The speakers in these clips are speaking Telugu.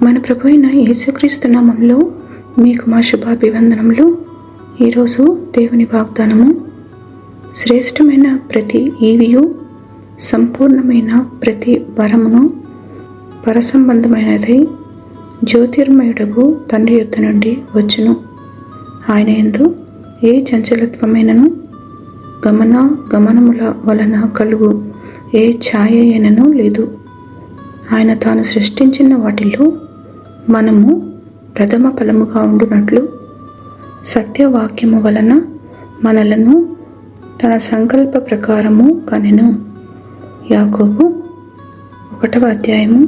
మన ప్రభు అయిన యేసుక్రీస్తు నామములో మీకు మా శుభాభివందనములు. ఈరోజు దేవుని వాగ్దానము, శ్రేష్టమైన ప్రతి ఈవియు సంపూర్ణమైన ప్రతి వరమును పరసంబంధమైనదై జ్యోతిర్మయుడగు తండ్రి యొద్ద నుండి వచ్చును. ఆయన యందు ఏ చంచలత్వమైనను గమనముల వలన కలుగు ఏ ఛాయ అయినను లేదు. ఆయన తాను సృష్టించిన వాటిలో మనము ప్రథమ ఫలముగా ఉండునట్లు సత్యవాక్యము వలన మనలను తన సంకల్ప ప్రకారము కనెను. యాకోబు 1వ అధ్యాయము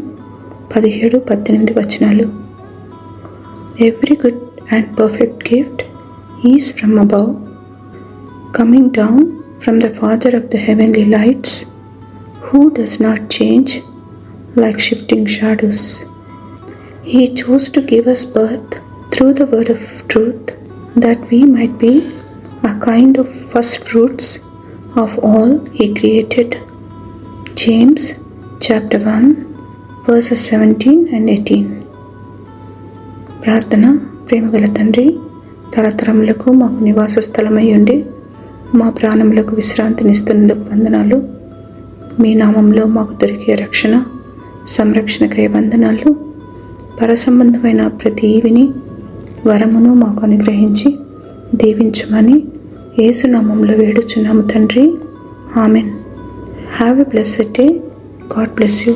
17-18 వచనాలు. Every good and perfect gift is from above, coming down from the Father of the heavenly lights, who does not change like shifting shadows. He chose to give us birth through the word of truth, that we might be a kind of first fruits of all He created. James chapter 1 verses 17 and 18. ప్రార్థన. ప్రేమగల తండ్రి, తరతరములకు మాకు నివాస స్థలమై ఉండి మా ప్రాణములకు విశ్రాంతినిస్తున్నందుకు వందనాలు. మీ నామంలో మాకు దొరికే రక్షణ సంరక్షణకై వందనాలు. పరసంబంధమైన ప్రతి ఈవిని వరమును మాకు అనుగ్రహించి దీవించమని యేసు నామంలో వేడుచున్నాము తండ్రి. Amen. Have a blessed day. God bless you.